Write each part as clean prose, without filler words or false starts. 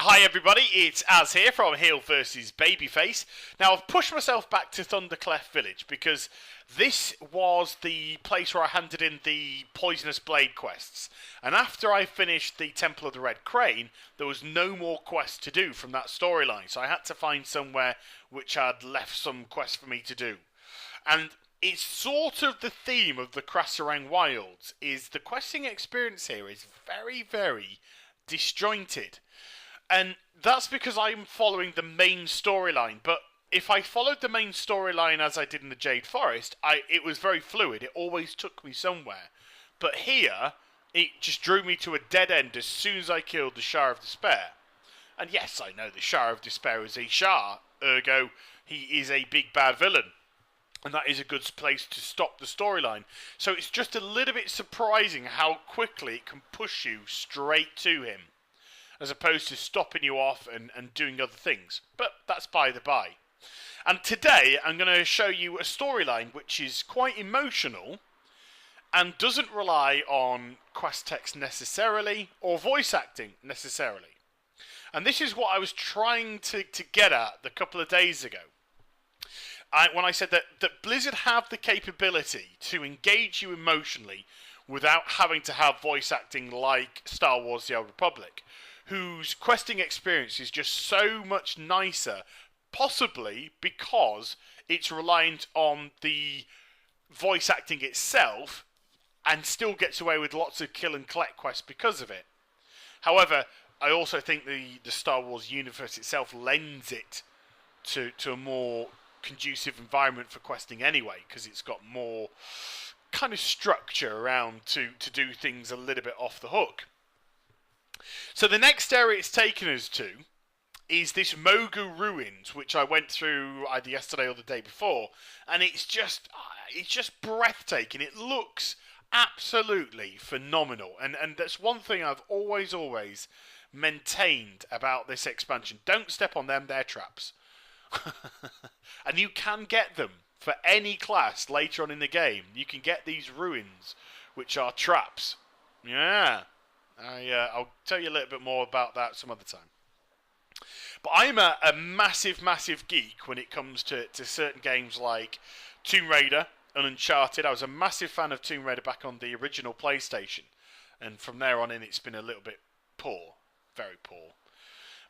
Hi everybody, it's Az here from Heel vs Babyface. Now I've pushed myself back to Thundercleft Village because this was the place where I handed in the Poisonous Blade quests. And after I finished the Temple of the Red Crane, there was no more quests to do from that storyline. So I had to find somewhere which had left some quests for me to do. And it's sort of the theme of the Krasarang Wilds, is the questing experience here is very, very disjointed. And that's because I'm following the main storyline. But if I followed the main storyline as I did in the Jade Forest, it was very fluid. It always took me somewhere. But here, it just drew me to a dead end as soon as I killed the Sha of Despair. And yes, I know the Sha of Despair is a Sha, ergo he is a big bad villain. And that is a good place to stop the storyline. So it's just a little bit surprising how quickly it can push you straight to him, as opposed to stopping you off and doing other things. But that's by the by. And today I'm going to show you a storyline which is quite emotional and doesn't rely on quest text necessarily or voice acting necessarily. And this is what I was trying to get at a couple of days ago. When I said that Blizzard have the capability to engage you emotionally without having to have voice acting like Star Wars The Old Republic, whose questing experience is just so much nicer, possibly because it's reliant on the voice acting itself and still gets away with lots of kill and collect quests because of it. However, I also think the Star Wars universe itself lends it to a more conducive environment for questing anyway, because it's got more kind of structure around to do things a little bit off the hook. So the next area it's taken us to is this Mogu Ruins, which I went through either yesterday or the day before, and it's just breathtaking. It looks absolutely phenomenal, and that's one thing I've always maintained about this expansion. Don't step on them, they're traps. And you can get them for any class later on in the game. You can get these ruins, which are traps. Yeah. I'll tell you a little bit more about that some other time. But I'm a massive geek when it comes to certain games like Tomb Raider and Uncharted. I was a massive fan of Tomb Raider back on the original PlayStation. And from there on in, it's been a little bit poor. Very poor.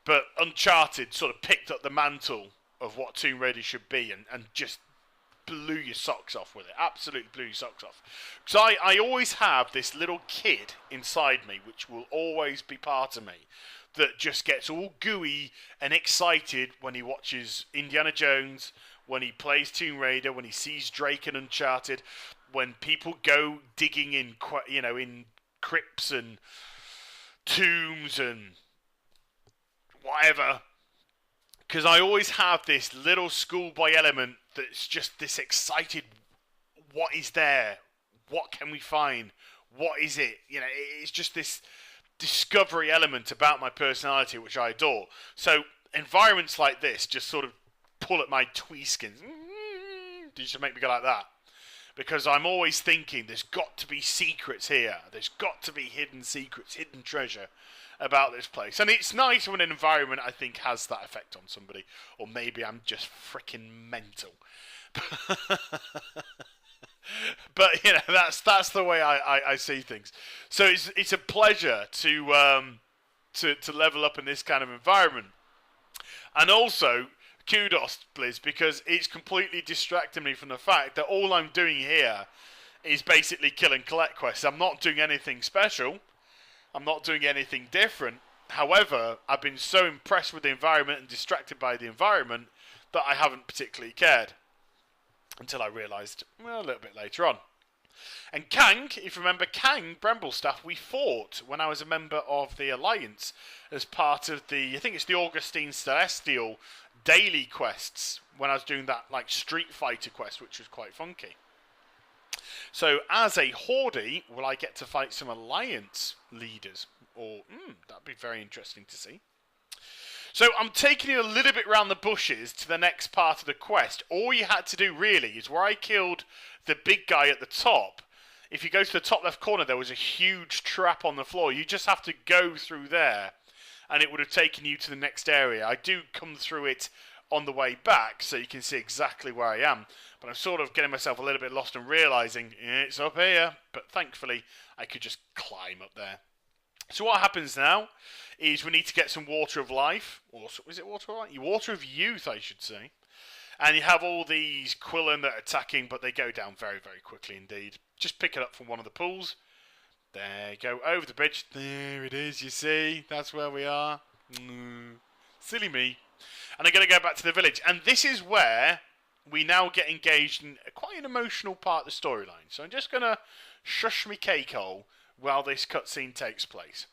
But Uncharted sort of picked up the mantle of what Tomb Raider should be and just blew your socks off with it. Absolutely blew your socks off. Because I always have this little kid inside me, which will always be part of me, that just gets all gooey and excited when he watches Indiana Jones, when he plays Tomb Raider, when he sees Drake and Uncharted, when people go digging in crypts and tombs and whatever. Because I always have this little schoolboy element that's just this excited, what is there? What can we find? What is it? It's just this discovery element about my personality, which I adore. So environments like this just sort of pull at my tweeskins. They just make me go like that. Because I'm always thinking there's got to be secrets here. There's got to be hidden secrets, hidden treasure about this place. And it's nice when an environment, I think, has that effect on somebody. Or maybe I'm just freaking mental. But, that's the way I see things. So it's a pleasure to level up in this kind of environment. And also, kudos, Blizz, because it's completely distracting me from the fact that all I'm doing here is basically kill and collect quests. I'm not doing anything special. I'm not doing anything different. However, I've been so impressed with the environment and distracted by the environment that I haven't particularly cared. Until I realised, a little bit later on. And Kang, if you remember, Bramblestaff, we fought when I was a member of the Alliance as part of I think it's the Augustine Celestial daily quests, when I was doing that Street Fighter quest, which was quite funky. So as a Horde, will I get to fight some Alliance leaders? Or, that'd be very interesting to see. So I'm taking you a little bit round the bushes to the next part of the quest. All you had to do really is where I killed the big guy at the top. If you go to the top left corner, there was a huge trap on the floor. You just have to go through there and it would have taken you to the next area. I do come through it on the way back, so you can see exactly where I am. But I'm sort of getting myself a little bit lost and realising it's up here. But thankfully, I could just climb up there. So what happens now is we need to get some Water of Life. Or is it Water of Life? Water of Youth, I should say. And you have all these Quillen that are attacking, but they go down very, very quickly indeed. Just pick it up from one of the pools. There you go, over the bridge. There it is, you see. That's where we are. Silly me. And I'm going to go back to the village. And this is where we now get engaged in quite an emotional part of the storyline. So I'm just going to shush me cake hole while this cutscene takes place.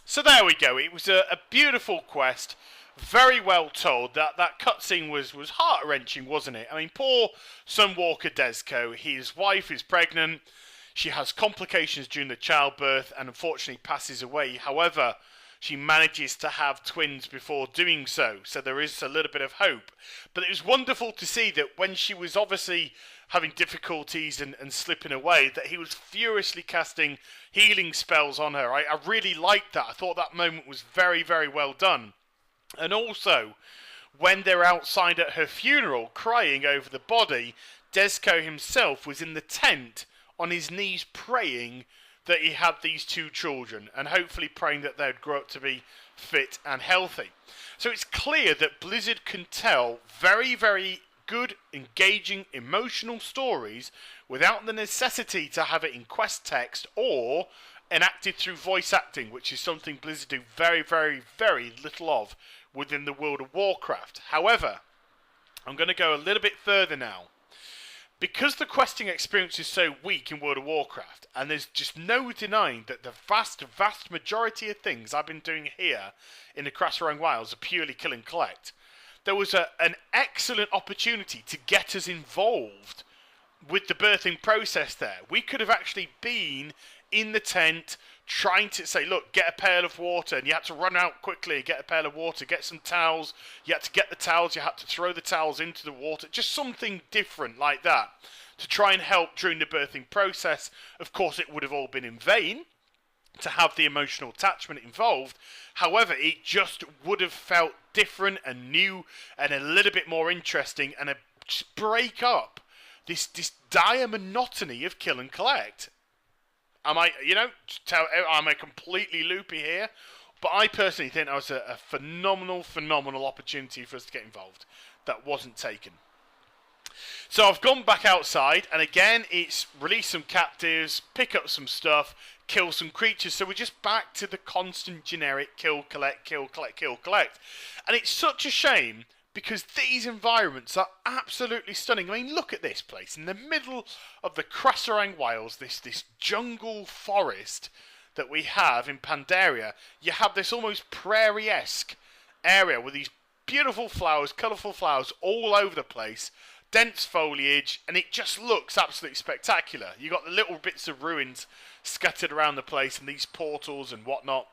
So there we go. It was a beautiful quest, very well told. That cutscene was heart wrenching, wasn't it? I mean, poor Sunwalker Dezco. His wife is pregnant. She has complications during the childbirth and unfortunately passes away. However, she manages to have twins before doing so. So there is a little bit of hope. But it was wonderful to see that when she was obviously having difficulties and slipping away, that he was furiously casting healing spells on her. I really liked that. I thought that moment was very, very well done. And also, when they're outside at her funeral crying over the body, Dezco himself was in the tent on his knees praying that he had these two children and hopefully praying that they'd grow up to be fit and healthy. So it's clear that Blizzard can tell very, very good, engaging, emotional stories without the necessity to have it in quest text or enacted through voice acting, which is something Blizzard do very, very, very little of within the world of Warcraft. However, I'm going to go a little bit further now. Because the questing experience is so weak in World of Warcraft, and there's just no denying that the vast, vast majority of things I've been doing here in the Krasarang Wilds are purely kill and collect, there was an excellent opportunity to get us involved with the birthing process there. We could have actually been in the tent trying to say, look, get a pail of water, and you had to run out quickly, get a pail of water, get some towels, you had to get the towels, you had to throw the towels into the water, just something different like that to try and help during the birthing process. Of course, it would have all been in vain to have the emotional attachment involved. However, it just would have felt different and new and a little bit more interesting and just break up this dire monotony of kill and collect. Am I completely loopy here? But I personally think that was a phenomenal opportunity for us to get involved that wasn't taken. So I've gone back outside, and again, it's release some captives, pick up some stuff, kill some creatures. So we're just back to the constant generic kill, collect, kill, collect, kill, collect. And it's such a shame because these environments are absolutely stunning. I mean, look at this place. In the middle of the Krasarang Wilds, this jungle forest that we have in Pandaria, you have this almost prairie-esque area with these beautiful flowers, colourful flowers all over the place, dense foliage, and it just looks absolutely spectacular. You've got the little bits of ruins scattered around the place and these portals and whatnot.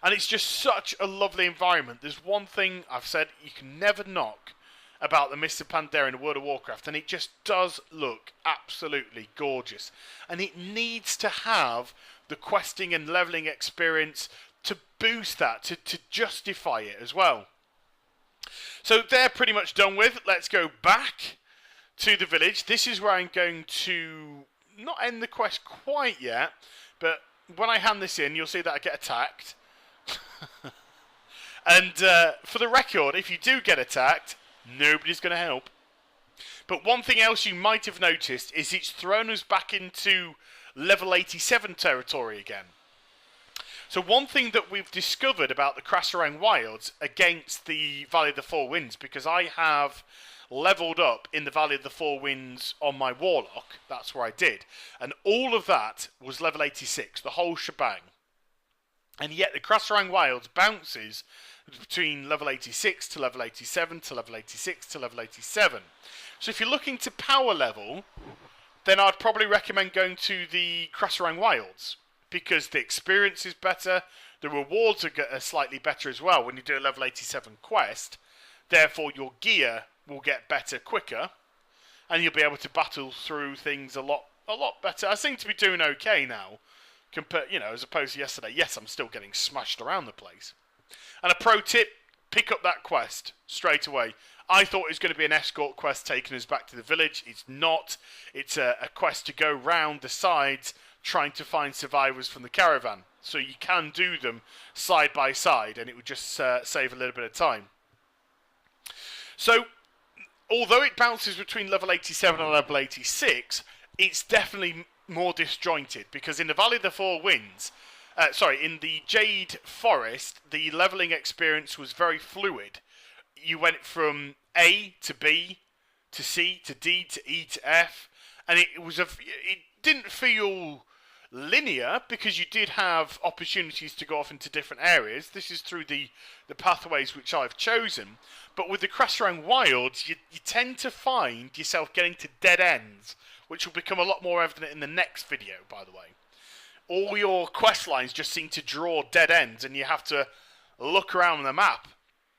And it's just such a lovely environment. There's one thing I've said you can never knock about the Mists of Pandaria in the World of Warcraft, and it just does look absolutely gorgeous. And it needs to have the questing and levelling experience to boost that, to justify it as well. So they're pretty much done with. Let's go back to the village. This is where I'm going to not end the quest quite yet, but when I hand this in, you'll see that I get attacked. And for the record, if you do get attacked, nobody's going to help. But one thing else you might have noticed is it's thrown us back into level 87 territory again. So one thing that we've discovered about the Krasarang Wilds against the Valley of the Four Winds, because I have leveled up in the Valley of the Four Winds on my Warlock. That's where I did. And all of that was level 86, the whole shebang. And yet the Krasarang Wilds bounces between level 86 to level 87 to level 86 to level 87. So if you're looking to power level, then I'd probably recommend going to the Krasarang Wilds, because the experience is better, the rewards are slightly better as well when you do a level 87 quest. Therefore, your gear will get better quicker, and you'll be able to battle through things a lot better. I seem to be doing okay now, as opposed to yesterday. Yes, I'm still getting smashed around the place. And a pro tip, pick up that quest straight away. I thought it was going to be an escort quest taking us back to the village. It's not. It's a quest to go round the sides trying to find survivors from the caravan. So you can do them side by side, and it would just save a little bit of time. So, although it bounces between level 87 and level 86, it's definitely more disjointed, because in the Valley of the Four Winds, in the Jade Forest, the leveling experience was very fluid. You went from A to B to C to D to E to F, and it didn't feel linear, because you did have opportunities to go off into different areas. This is through the pathways which I've chosen. But with the Krasarang Wilds, you tend to find yourself getting to dead ends, which will become a lot more evident in the next video, by the way. All your quest lines just seem to draw dead ends, and you have to look around the map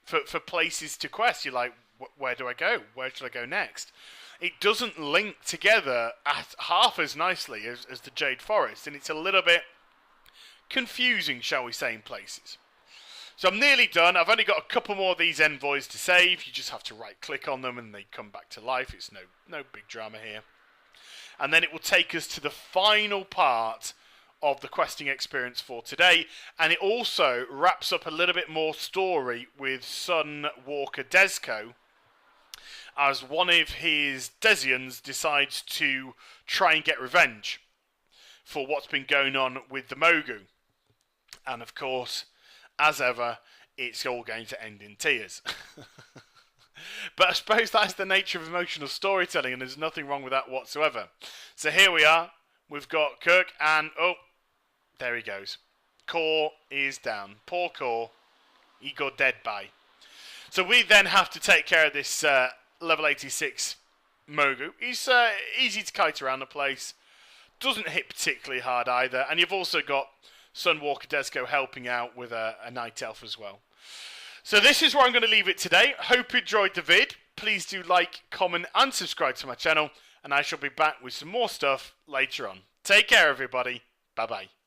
for places to quest. You're like, where do I go? Where should I go next? It doesn't link together half as nicely as the Jade Forest, and it's a little bit confusing, shall we say, in places. So I'm nearly done. I've only got a couple more of these envoys to save. You just have to right-click on them and they come back to life. It's no big drama here. And then it will take us to the final part of the questing experience for today, and it also wraps up a little bit more story with Sunwalker Dezco, as one of his Desians decides to try and get revenge for what's been going on with the Mogu. And of course, as ever, it's all going to end in tears. But I suppose that's the nature of emotional storytelling, and there's nothing wrong with that whatsoever. So here we are. We've got Kirk, and oh, there he goes. Core is down. Poor Core. He got dead by. So we then have to take care of this level 86 Mogu. He's easy to kite around the place. Doesn't hit particularly hard either. And you've also got Sunwalker Dezco helping out with a Night Elf as well. So this is where I'm going to leave it today. Hope you enjoyed the vid. Please do like, comment and subscribe to my channel. And I shall be back with some more stuff later on. Take care, everybody. Bye-bye.